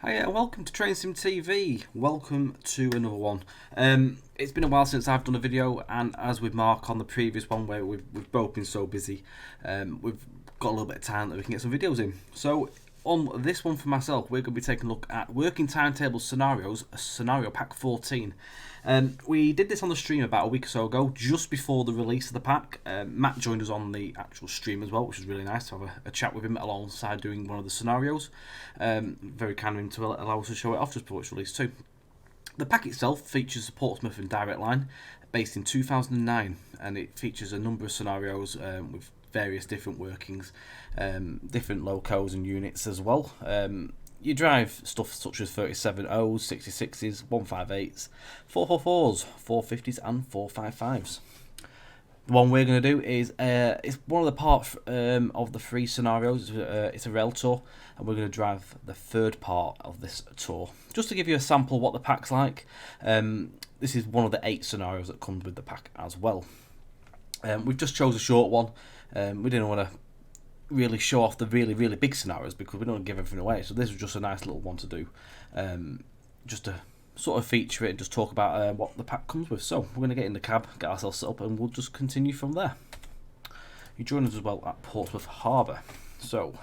Hi, welcome to Train Sim TV. Welcome to another one. It's been a while since I've done a video, and as with Mark on the previous one where we've both been so busy, we've got a little bit of time that we can get some videos in. So on this one for myself, we're going to be taking a look at Working Timetable Scenarios, Scenario Pack 14. We did this on the stream about a week or so ago, just before the release of the pack. Matt joined us on the actual stream as well, which was really nice to have a chat with him alongside doing one of the scenarios. Very kind of him to allow us to show it off just before it's released too. The pack itself features the Portsmouth and Direct Line, based in 2009, and it features a number of scenarios with various different workings, different locos and units as well. You drive stuff such as 37Os, 66s, 158s, 444s, 450s and 455s. The one we're going to do is it's one of the parts of the three scenarios. It's a rail tour, and we're going to drive the third part of this tour. Just to give you a sample of what the pack's like, this is one of the 8 scenarios that comes with the pack as well. We've just chose a short one. We didn't want to really show off the really big scenarios because we don't want to give everything away, so this was just a nice little one to do, just to sort of feature it and just talk about what the pack comes with. So we're going to get in the cab, get ourselves set up, and we'll just continue from there. You join us as well at Portsmouth Harbour. So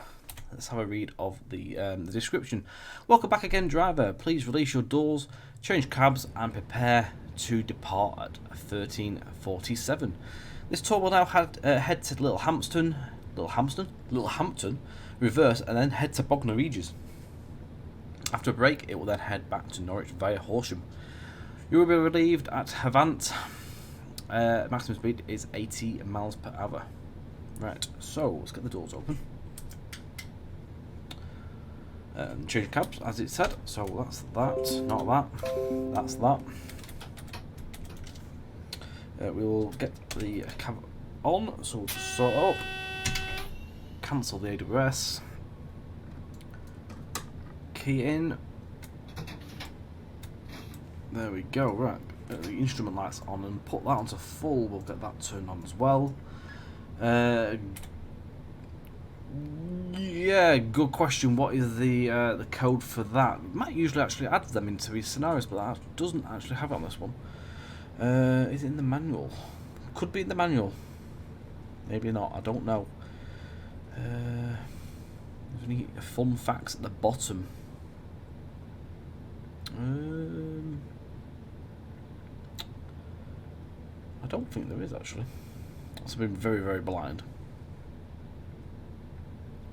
let's have a read of the description. Welcome back again, driver. Please release your doors, change cabs and prepare to depart at 13:47. This tour will now head to Littlehampton, reverse, and then head to Bognor Regis. After a break, it will then head back to Norwich via Horsham. You will be relieved at Havant. Maximum speed is 80 miles per hour. Right, so let's get the doors open. Change cabs, as it said. So that's that, not that. That's that. We will get the cab on, so we'll just sort up. Cancel the AWS. Key in. There we go. Right, the instrument lights on, and put that onto full. We'll get that turned on as well. Yeah, good question. What is the code for that? We might usually actually add them into these scenarios, but that doesn't actually have it on this one. Is it in the manual? Could be in the manual. Maybe not. I don't know. There's any fun facts at the bottom. I don't think there is actually. That's been very blind.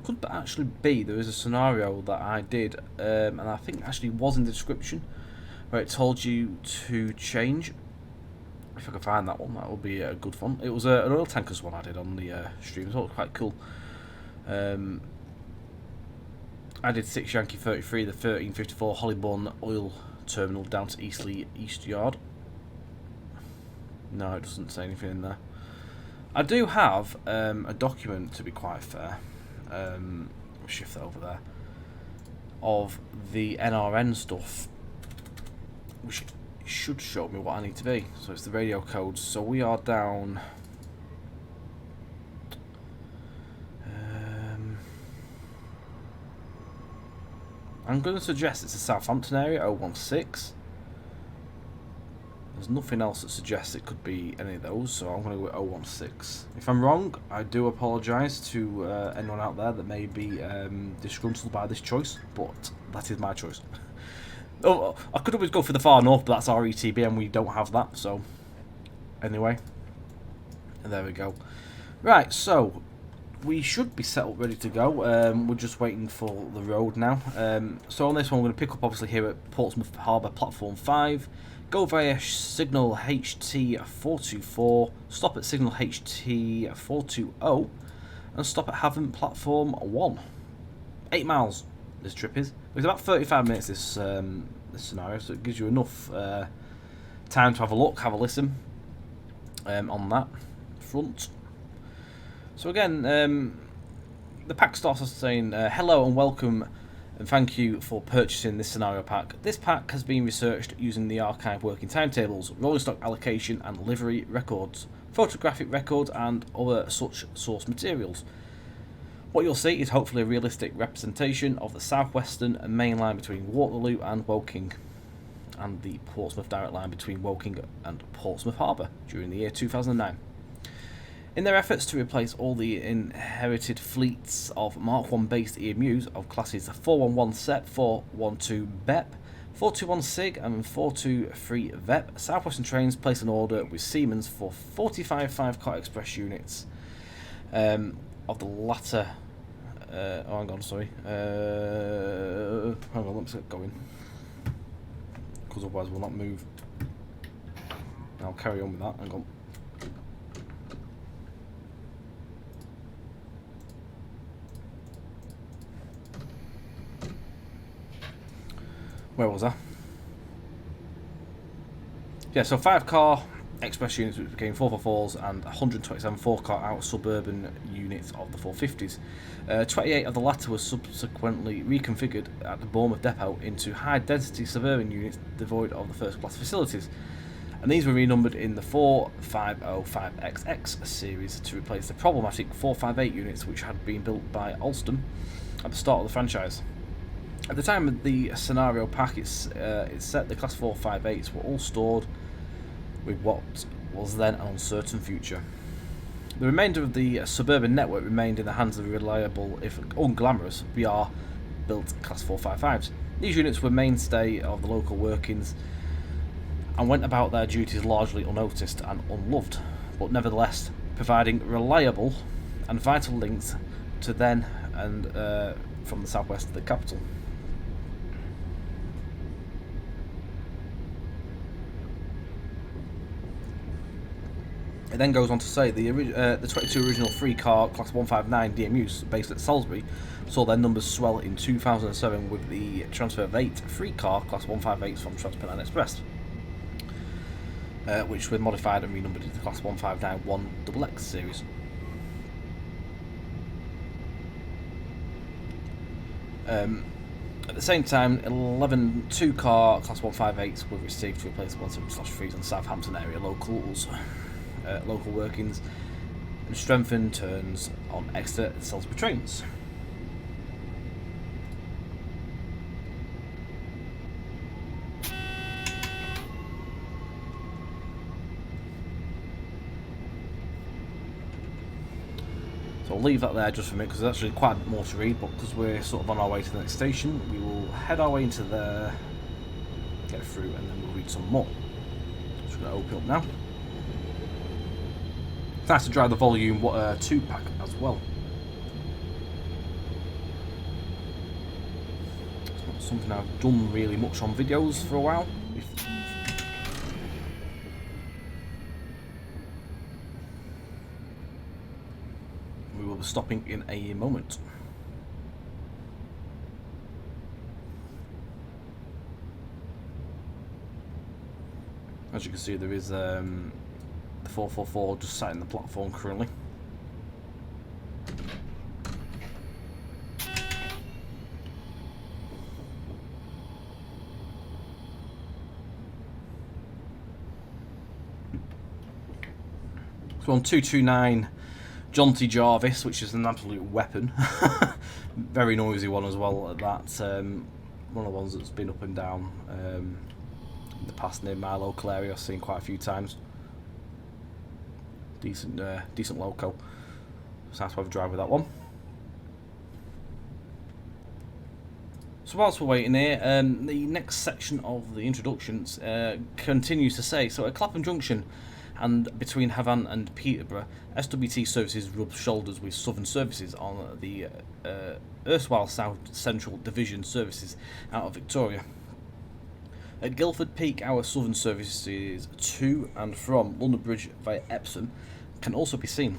Could actually be there is a scenario that I did, and I think actually was in the description where it told you to change. If I can find that one, that would be good fun. It was an oil tankers one I did on the stream, so it was quite cool. I did 6 Yankee 33, the 1354 Hollyburn oil terminal down to Eastleigh East Yard. No, it doesn't say anything in there. I do have a document, to be quite fair. We'll shift that over there. Of the NRN stuff, which should show me what I need to be. So it's the radio codes. So we are down. I'm going to suggest it's the Southampton area, 016. There's nothing else that suggests it could be any of those, so I'm going to go with 016. If I'm wrong, I do apologise to anyone out there that may be disgruntled by this choice, but that is my choice. Oh, I could always go for the far north, but that's RETB and we don't have that, so anyway. And there we go. Right, so we should be set up ready to go. We're just waiting for the road now. So on this one, we're going to pick up obviously here at Portsmouth Harbour Platform 5. Go via signal HT424, stop at signal HT420, and stop at Havant Platform 1. 8 miles this trip is. It's about 35 minutes this scenario, so it gives you enough time to have a look, have a listen on that front. So again, the pack starts off saying, hello and welcome and thank you for purchasing this scenario pack. This pack has been researched using the archive working timetables, rolling stock allocation and livery records, photographic records and other such source materials. What you'll see is hopefully a realistic representation of the southwestern main line between Waterloo and Woking, and the Portsmouth Direct Line between Woking and Portsmouth Harbour during the year 2009. In their efforts to replace all the inherited fleets of Mark 1 based EMUs of classes 411 SEP, 412 BEP, 421 SIG and 423 VEP, South Western Trains placed an order with Siemens for 45 5-car express units of the latter. Hang on, let's get going, because otherwise we'll not move. I'll carry on with that. Hang on. Where was I? Yeah, so 5-car express units which became 444s and 127 4-car out suburban units of the 450s. 28 of the latter were subsequently reconfigured at the Bournemouth depot into high-density suburban units devoid of the first-class facilities, and these were renumbered in the 4505XX series to replace the problematic 458 units which had been built by Alstom at the start of the franchise. At the time of the scenario pack, it's set the Class 458s were all stored with what was then an uncertain future. The remainder of the suburban network remained in the hands of the reliable, if unglamorous, BR-built Class 455s. These units were mainstay of the local workings and went about their duties largely unnoticed and unloved, but nevertheless providing reliable and vital links to then and from the southwest to the capital. It then goes on to say the 22 original 3-car Class 159 DMUs based at Salisbury saw their numbers swell in 2007 with the transfer of 8 3-car Class 158s from Transpennine Express, which were modified and renumbered into the Class 159 1XX series. At the same time, 11 2-car Class 158s were received to replace 17/3s on Southampton area local workings and strengthen turns on Exeter and Salisbury trains. So I'll leave that there just for a minute because there's actually quite a bit more to read, but because we're sort of on our way to the next station, we will head our way into there, get through, and then we'll read some more. Just going to open up now. It's nice to drive the volume 2 pack as well. It's not something I've done really much on videos for a while. We will be stopping in a moment. As you can see, there is the 444 just sat in the platform currently. So on 229 John T. Jarvis, which is an absolute weapon. Very noisy one as well at that. One of the ones that's been up and down in the past near my local area. I've seen quite a few times. Decent loco. So nice to have a drive with that one. So whilst we're waiting here, the next section of the introductions continues to say, so at Clapham Junction and between Havant and Peterborough, SWT services rub shoulders with Southern services on the erstwhile South Central Division services out of Victoria. At Guildford Peak, our Southern services to and from London Bridge via Epsom can also be seen,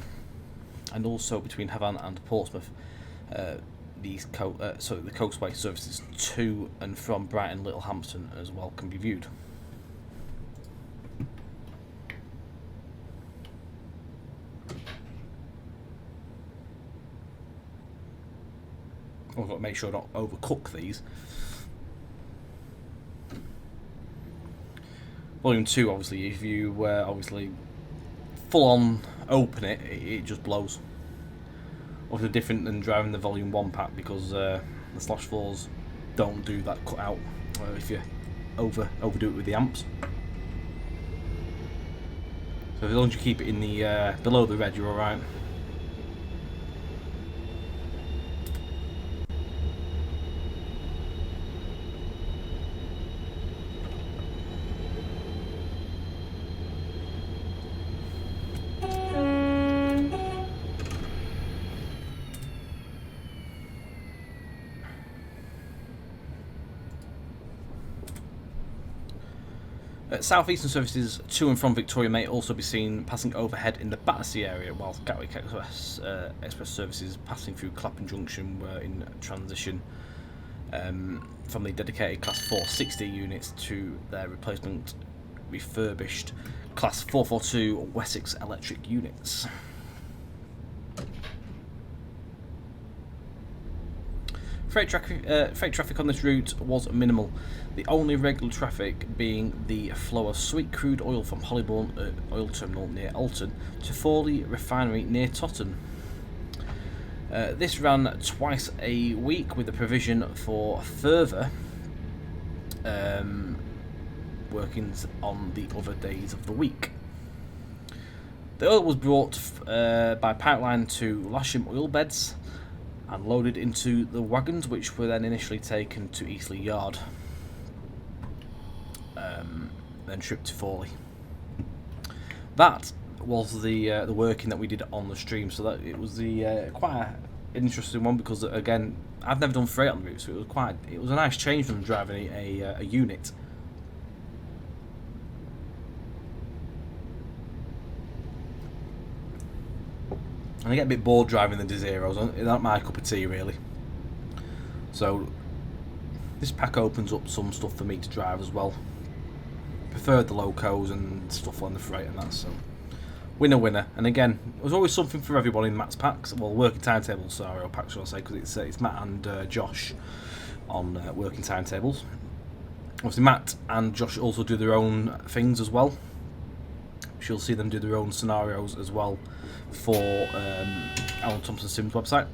and also between Havant and Portsmouth, the Coastway services to and from Brighton, Littlehampton as well can be viewed. I've got to make sure I don't overcook these. Volume 2, obviously, if you obviously full on open it, it just blows. obviously different than driving the Volume 1 pack, because the Slash 4s don't do that cutout if you overdo it with the amps. So as long as you keep it in the below the red, you're alright. Southeastern services to and from Victoria may also be seen passing overhead in the Battersea area, whilst Gatwick Express services passing through Clapham Junction were in transition from the dedicated Class 460 units to their replacement refurbished Class 442 Wessex electric units. Freight traffic on this route was minimal, the only regular traffic being the flow of sweet crude oil from Hollybourne oil terminal near Alton to Fawley refinery near Totton. This ran twice a week with the provision for further workings on the other days of the week. The oil was brought by pipeline to Lasham oil beds and loaded into the wagons, which were then initially taken to Eastleigh Yard, then shipped to Fawley. That was the working that we did on the stream, so that it was the quite an interesting one, because again, I've never done freight on the route, so it was a nice change from driving a unit. And I get a bit bored driving the Dezeros. It's not my cup of tea, really. So this pack opens up some stuff for me to drive as well. Preferred the locos and stuff on the freight and that. So winner. And again, there's always something for everyone in Matt's packs. Well, Working Timetable Scenario packs, shall I say, because it's Matt and Josh on Working Timetables. Obviously, Matt and Josh also do their own things as well. You'll see them do their own scenarios as well for Alan Thompson Sims website.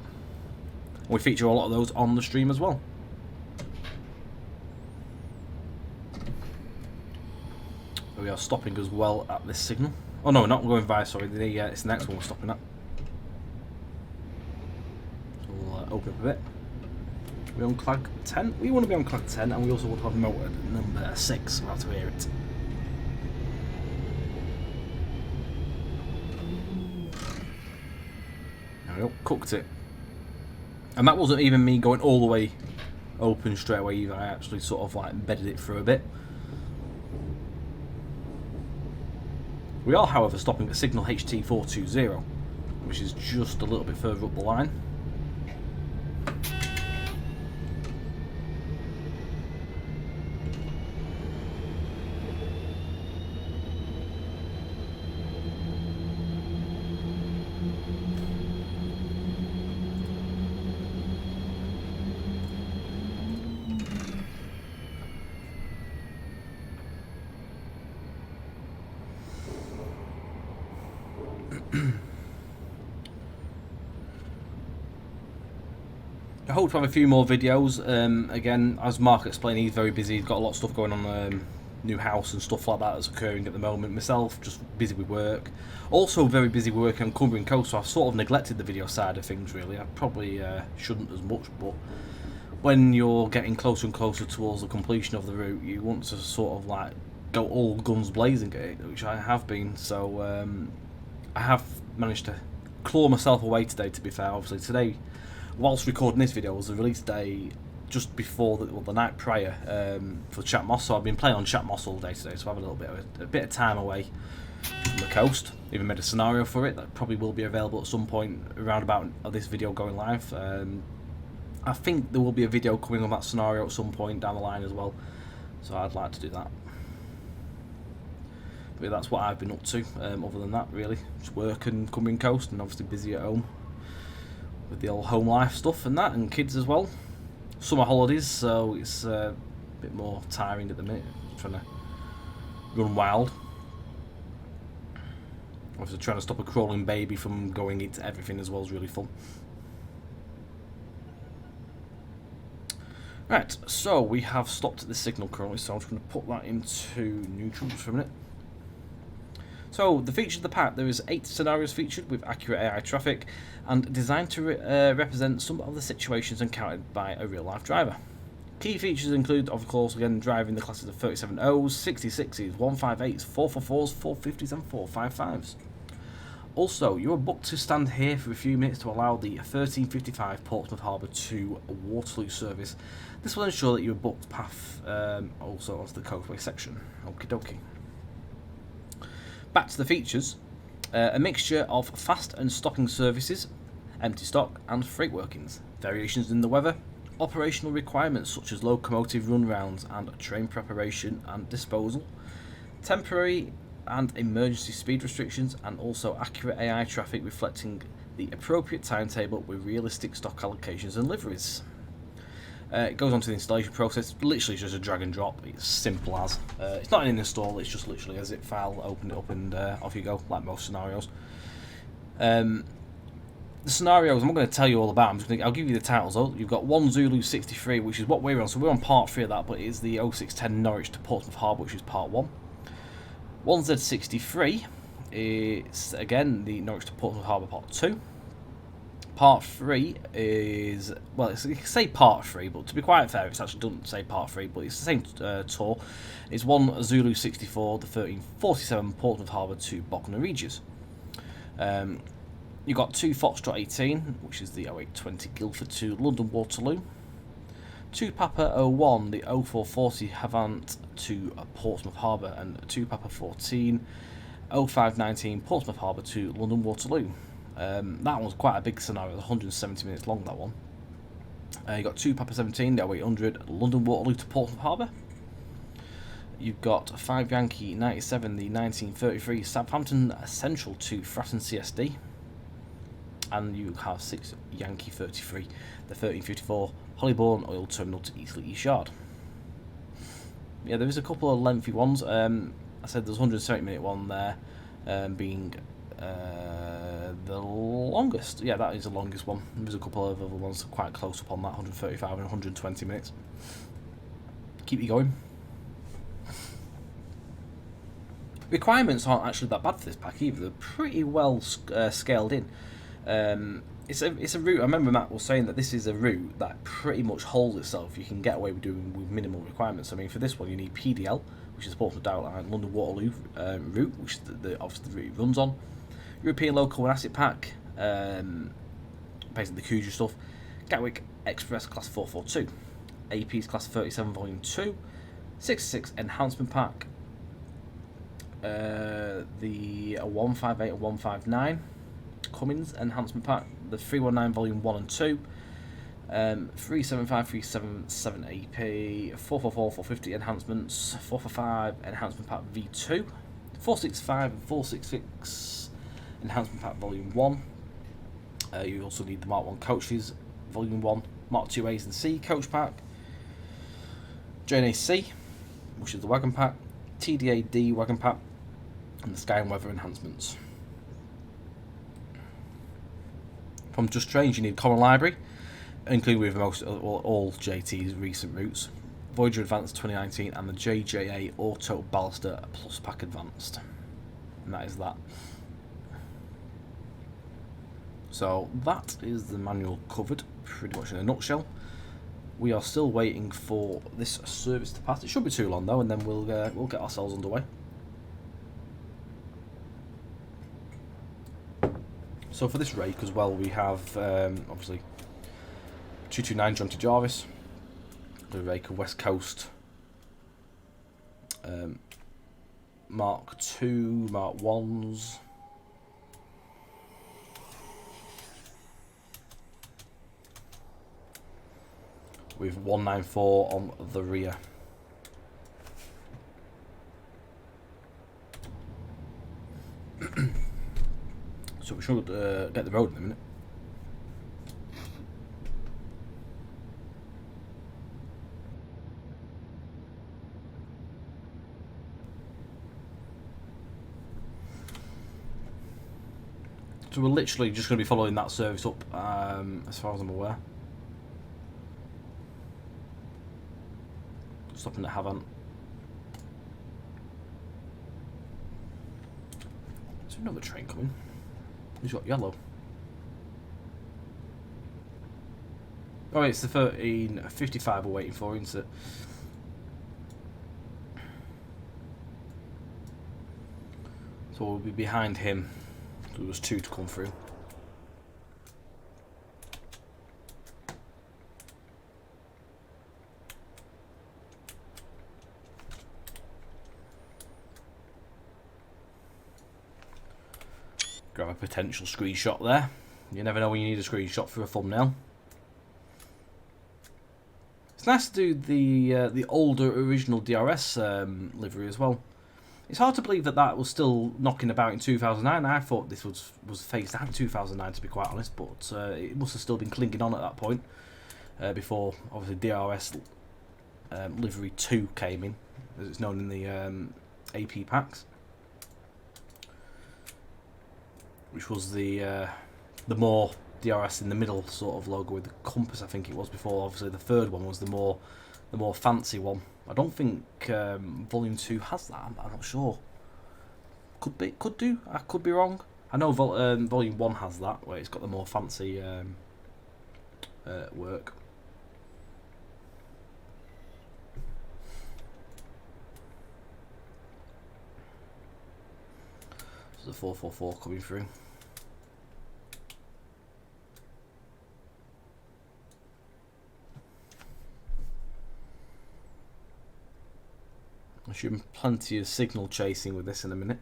We feature a lot of those on the stream as well. We are stopping as well at this signal. Oh no, we're not going via, sorry, it's the next one we're stopping at. So we'll open up a bit. We're on Clag 10. We want to be on Clag 10, and we also want to have motor number 6. We'll have to hear it. Cooked it, and that wasn't even me going all the way open straight away either. I actually sort of like embedded it for a bit. We are, however, stopping at signal HT420, which is just a little bit further up the line. I hope to have a few more videos. Again, as Mark explained, he's very busy. He's got a lot of stuff going on, new house and stuff like that that's occurring at the moment. Myself, just busy with work. Also very busy working on Cumbrian Coast, so I've sort of neglected the video side of things, really. I probably shouldn't as much, but when you're getting closer and closer towards the completion of the route, you want to sort of like go all guns blazing at it, which I have been. So I have managed to claw myself away today, to be fair. Obviously today, whilst recording this video, was the release day just before the night prior for Chat Moss. So I've been playing on Chat Moss all day today, so I have a bit of time away from the coast. Even made a scenario for it that probably will be available at some point around about this video going live. I think there will be a video coming on that scenario at some point down the line as well, so I'd like to do that. But that's what I've been up to. Other than that, really, just work and Cumbrian Coast, and obviously busy at home with the old home life stuff and that, and kids as well. Summer holidays, so it's a bit more tiring at the minute, trying to run wild. Obviously trying to stop a crawling baby from going into everything as well is really fun. Right, so we have stopped at the signal currently, so I'm just going to put that into neutral just for a minute. So, the features of the pack, there is 8 scenarios featured with accurate AI traffic and designed to represent some of the situations encountered by a real-life driver. Key features include, of course, again, driving the classes of 37Os, 66s, 158s, 444s, 450s and 455s. Also, you are booked to stand here for a few minutes to allow the 1355 Portsmouth Harbour to Waterloo service. This will ensure that you are booked path also onto the coastway section. Okie dokie. Back to the features. A mixture of fast and stopping services, empty stock and freight workings, variations in the weather, operational requirements such as locomotive run rounds and train preparation and disposal, temporary and emergency speed restrictions, and also accurate AI traffic reflecting the appropriate timetable with realistic stock allocations and liveries. It goes on to the installation process, literally just a drag and drop, it's simple as. It's not an install, it's just literally a zip file, open it up and off you go, like most scenarios. The scenarios, I'm not going to tell you all about them, I'll give you the titles though. You've got 1 Zulu 63, which is what we're on, so we're on part 3 of that, but it is the 0610 Norwich to Portsmouth Harbour, which is part 1. 1Z63 is, again, the Norwich to Portsmouth Harbour part 2. Part 3 is, well, you can say part 3, but to be quite fair, it actually doesn't say part 3, but it's the same tour. It's 1 Zulu 64, the 1347 Portsmouth Harbour to Bognor Regis. You've got 2 Foxtrot 18, which is the 0820 Guildford to London Waterloo. 2 Papa 01, the 0440 Havant to Portsmouth Harbour, and 2 Papa 14, 0519 Portsmouth Harbour to London Waterloo. That one's quite a big scenario, 170 minutes long, that one. You've got 2 Papa 17, the 0800 London Waterloo to Portsmouth Harbour. You've got 5 Yankee 97, the 1933 Southampton Central to Fratton CSD. And you have 6 Yankee 33, the 1354 Hollybourne Oil Terminal to Eastleigh East Yard. Yeah, there is a couple of lengthy ones. I said there's a 170-minute one there, being the longest. Yeah, that is the longest one. There's a couple of other ones quite close up on that, 135 and 120 minutes. Keep you going. Requirements aren't actually that bad for this pack either. They're pretty well scaled in. It's a route. I remember Matt was saying that this is a route that pretty much holds itself. You can get away with doing with minimal requirements. I mean, for this one, you need PDL, which is the Portsmouth Direct Line, London Waterloo route, which is obviously the route it runs on. European Local and Asset Pack, basically the Cuja stuff. Gatwick Express Class 442, AP's Class 37 Volume 2, 66 Enhancement Pack, the 158 and 159. Cummins Enhancement Pack, the 319 Volume 1 and 2, 375, 377 AP, 444, 450 Enhancements, 445 Enhancement Pack V2, 465 and 466 Enhancement Pack Volume 1. You also need the Mark 1 Coaches Volume 1, Mark 2 A's and C Coach Pack, JNAC, which is the Wagon Pack, TDAD Wagon Pack, and the Sky and Weather Enhancements. From Just Trains, you need Common Library, including with most all JT's recent routes, Voyager Advanced 2019, and the JJA Auto Ballaster Plus Pack Advanced. And that is that. So that is the manual covered, pretty much in a nutshell. We are still waiting for this service to pass. It shouldn't be too long though, and then we'll get ourselves underway. So for this rake as well, we have obviously 229 John T. Jarvis, the rake of West Coast, Mark 2, Mark 1s, with 194 on the rear. So we should get the road in a minute. So we're literally just going to be following that service up, as far as I'm aware. Stopping at Havant. There's another train coming. He's got yellow. Oh, it's the 13:55 we're waiting for, isn't it? So we'll be behind him. So there was 2 to come through. Grab a potential screenshot there. You never know when you need a screenshot for a thumbnail. It's nice to do the older original DRS livery as well. It's hard to believe that that was still knocking about in 2009. I thought this was phased out in 2009, to be quite honest, but it must have still been clinging on at that point before obviously DRS livery 2 came in, as it's known in the AP packs, which was the more DRS in the middle sort of logo with the compass. I think it was before. Obviously, the third one was the more fancy one. I don't think Volume 2 has that. I'm not sure. Could do. I could be wrong. I know Volume 1 has that, where it's got the more fancy work. So the 444 coming through. I should have plenty of signal chasing with this in a minute.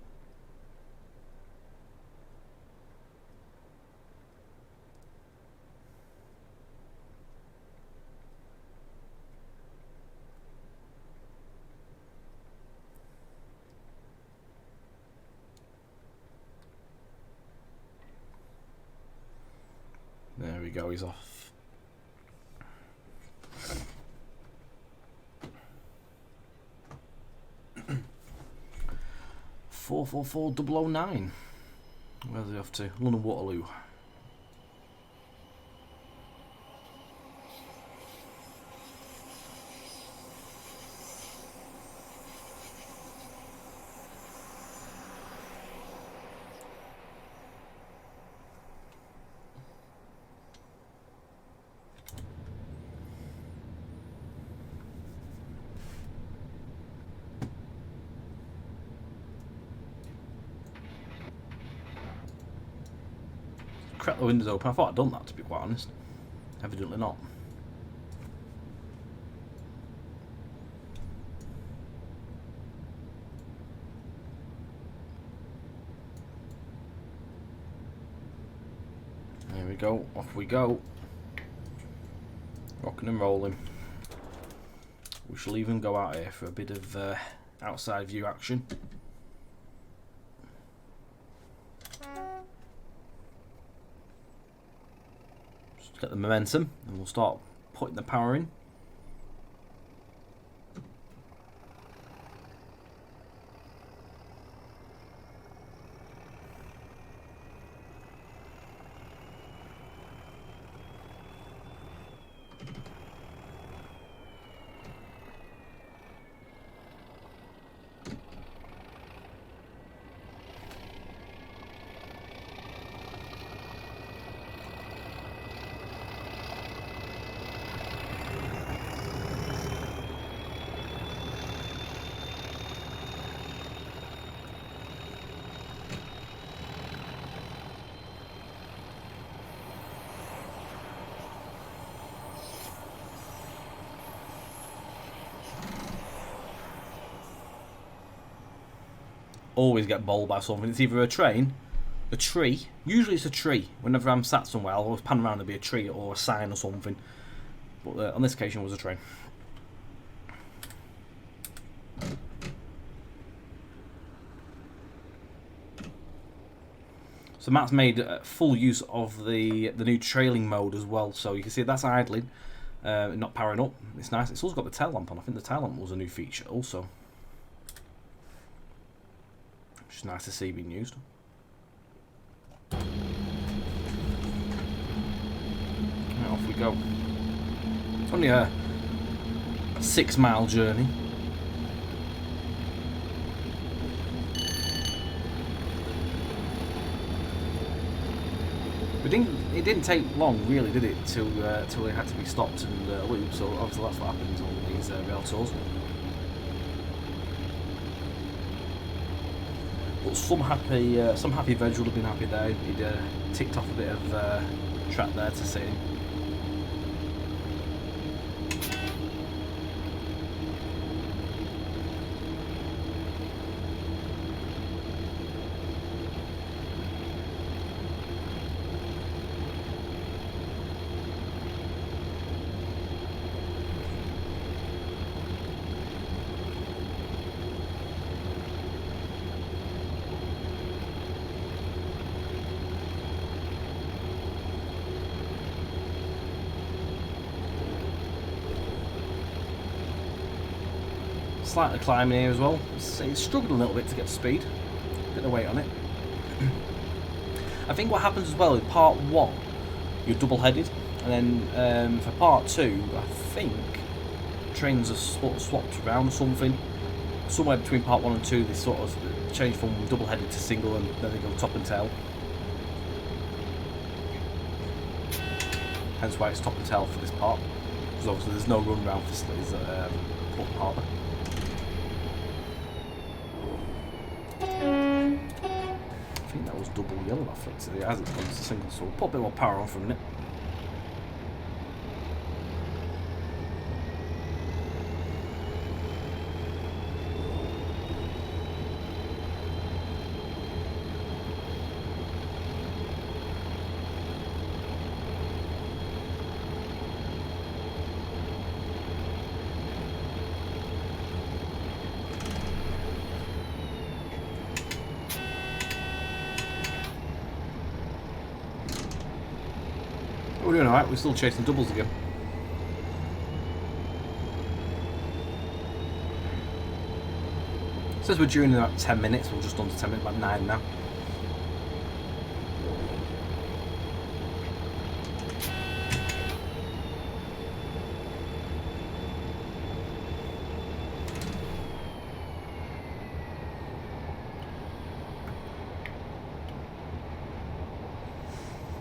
There we go, he's off. 444009. Where's he off to? London Waterloo. Crack the windows open. I thought I'd done that, to be quite honest. Evidently not. There we go. Off we go. Rocking and rolling. We shall even go out here for a bit of outside view action. Get the momentum and we'll start putting the power in. Always get bowled by something. It's either a train, a tree. Usually it's a tree. Whenever I'm sat somewhere, I'll always pan around and be a tree or a sign or something. But on this occasion, it was a train. So Matt's made full use of the new trailing mode as well. So you can see that's idling, not powering up. It's nice. It's also got the tail lamp on. I think the tail lamp was a new feature also. Which is nice to see being used. Right, off we go. It's only a 6-mile journey. It didn't take long, really, did it, till it had to be stopped and looped. So obviously that's what happens on these rail tours. But some happy veg would have been happy there. He'd ticked off a bit of track there to see. Slightly climbing here as well. It's struggled a little bit to get to speed. Bit of weight on it. I think what happens as well in part 1, you're double-headed, and then for part 2, I think trains are swapped around or something. Somewhere between part 1 and 2, they sort of change from double-headed to single, and then they go top and tail. Hence why it's top and tail for this part, because obviously there's no run-round facilities at Portsmouth Harbour. I think that was double yellow I flicked it as it comes to single, so we'll put a bit more power on for a minute. We're doing alright, we're still chasing doubles again. It says we're due in about 10 minutes, we're just under 10 minutes, about 9 now.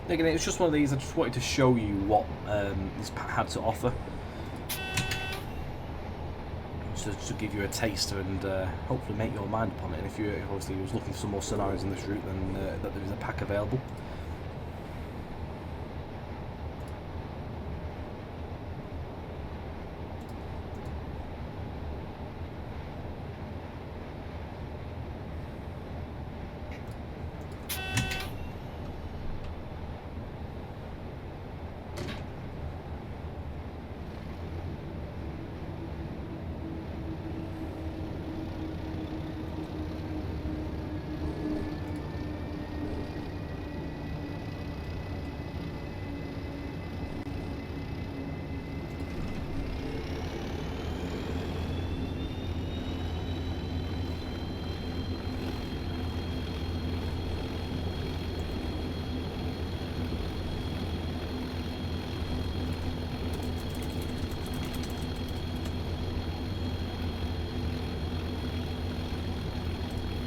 Again, it's just one of these. I just wanted to show you what this pack had to offer, just to give you a taster and hopefully make your mind upon it. And if you obviously was looking for some more scenarios in this route, then that there is a pack available.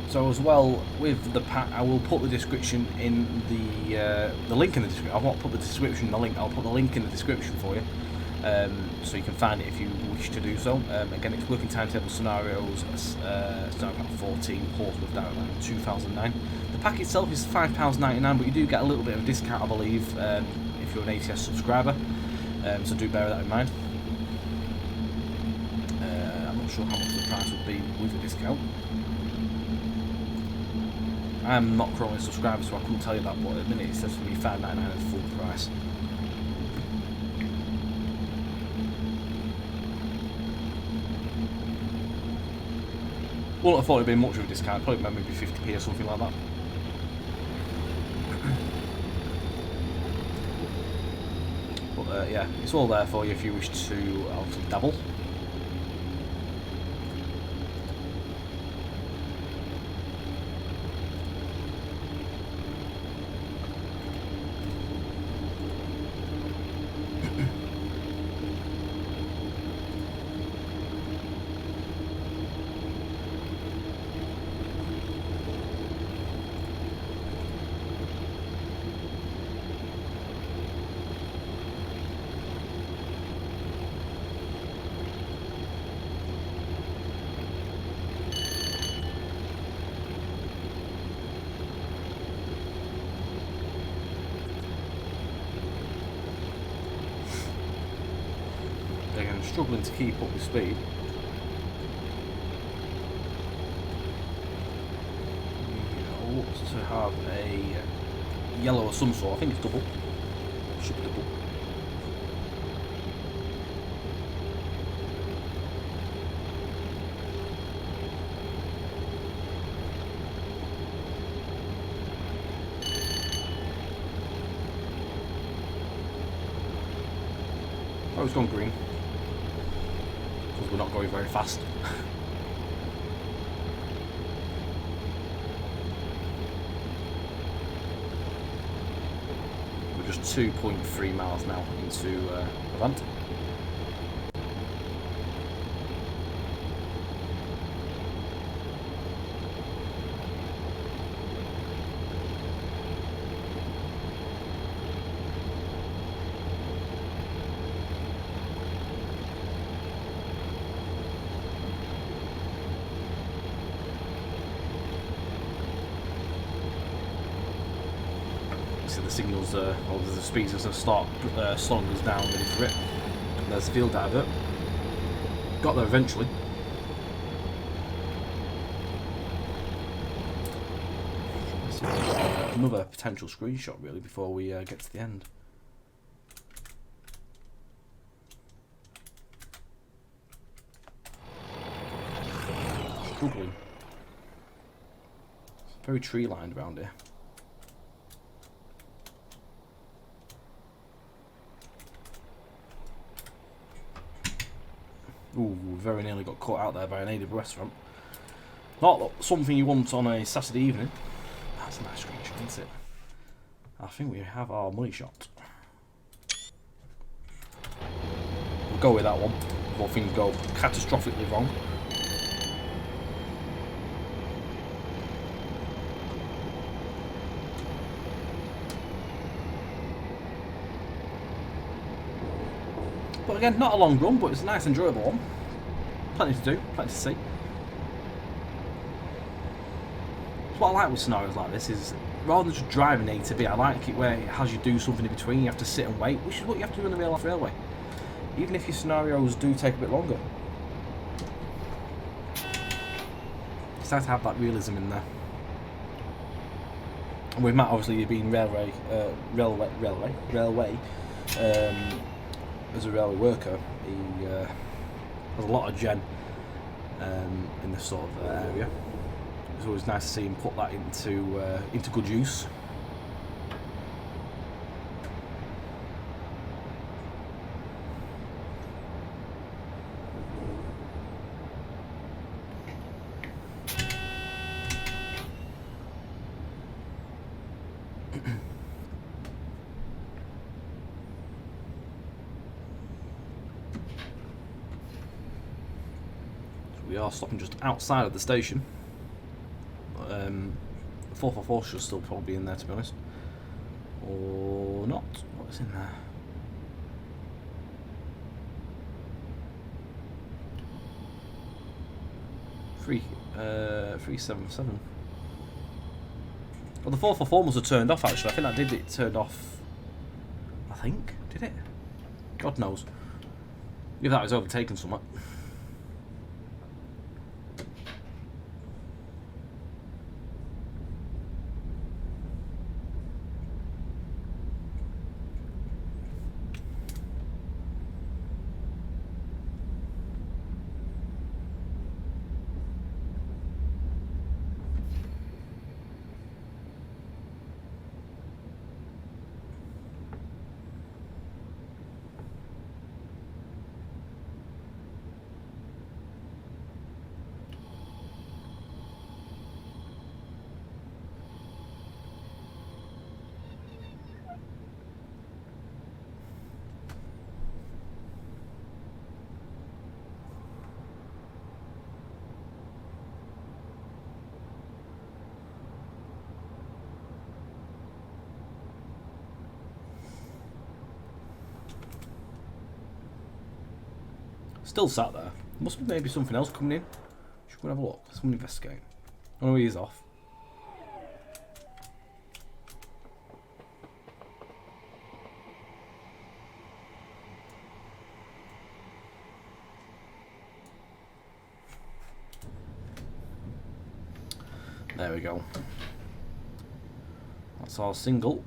So as well with the pack, I will put the description in the link in the description. I won't put the description in the link. I'll put the link in the description for you, so you can find it if you wish to do so. Again, it's Working Timetable Scenarios, scenario pack 14, Portsmouth and Direct Line 2009. The pack itself is £5.99, but you do get a little bit of a discount, I believe, if you're an ATS subscriber. So do bear that in mind. I'm not sure how much the price would be with the discount. I'm not currently subscribed, so I couldn't tell you that, but at the minute it says for me £5.99 at full price. Wouldn't have thought it'd be much of a discount, probably maybe 50p or something like that. But yeah, it's all there for you if you wish to obviously dabble. struggling to keep up with speed. We look to have a yellow of some sort. I think it's double. Should be double. Oh, it's gone green. Because we're not going very fast. We're just 2.3 miles now into Avant. The signals, or the speeds are going to start slowing us down ready for it. And there's the field divert. Got there eventually. Another potential screenshot really before we get to the end. Struggling. Very tree lined around here. Ooh, very nearly got caught out there by an AW restaurant. Not something you want on a Saturday evening. That's a nice screenshot, isn't it? I think we have our money shot. We'll go with that one before things go catastrophically wrong. But again, not a long run, but it's a nice, enjoyable one. Plenty to do, plenty to see. So what I like with scenarios like this is, rather than just driving A to B, I like it where it has you do something in between. You have to sit and wait, which is what you have to do on a real life railway. Even if your scenarios do take a bit longer. It's nice to have that realism in there. And with Matt obviously being railway, as a railway worker, he has a lot of gen in this sort of area. It's always nice to see him put that into good use. We are stopping just outside of the station. 444 should still probably be in there, to be honest. Or not. What's in there? Three 377. Well, the 444 must have turned off actually. I think that did. It turned off. I think. Did it? God knows. If that was overtaken somewhat. Still sat there. Must be maybe something else coming in. Should we have a look? Someone investigate. Oh, he's off. There we go. That's our single.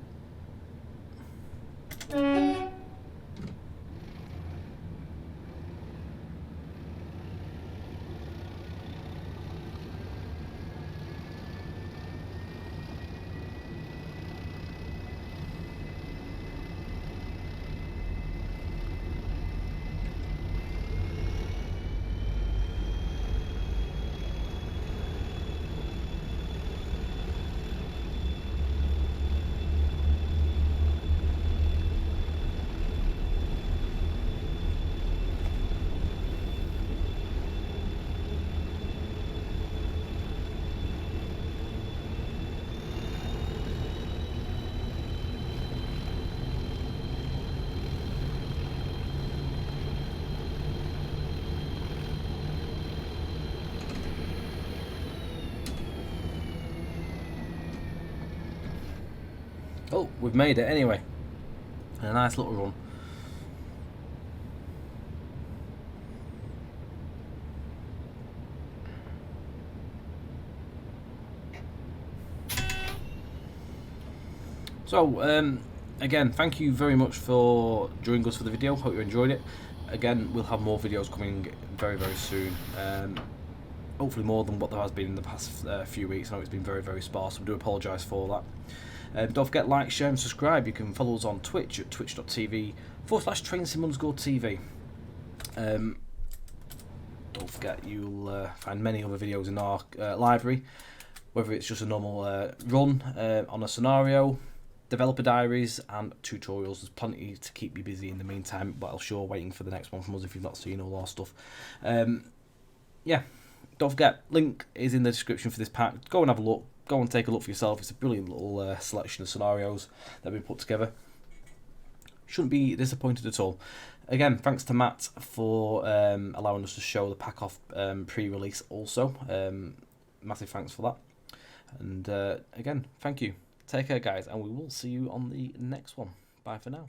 Oh, we've made it anyway. A nice little run. So, again, thank you very much for joining us for the video. Hope you enjoyed it. Again, we'll have more videos coming very, very soon. Hopefully more than what there has been in the past few weeks. I know it's been very, very sparse. I do apologise for that. Don't forget, like, share and subscribe. You can follow us on Twitch at twitch.tv/TrainSimonsGoTV. Don't forget, you'll find many other videos in our library, whether it's just a normal run on a scenario, developer diaries and tutorials. There's plenty to keep you busy in the meantime, but I'm sure waiting for the next one from us if you've not seen all our stuff. Yeah, don't forget, link is in the description for this pack. Go and have a look. Go and take a look for yourself. It's a brilliant little selection of scenarios that we put together. Shouldn't be disappointed at all. Again, thanks to Matt for allowing us to show the pack off pre-release also. Massive thanks for that. And again, thank you. Take care, guys, and we will see you on the next one. Bye for now.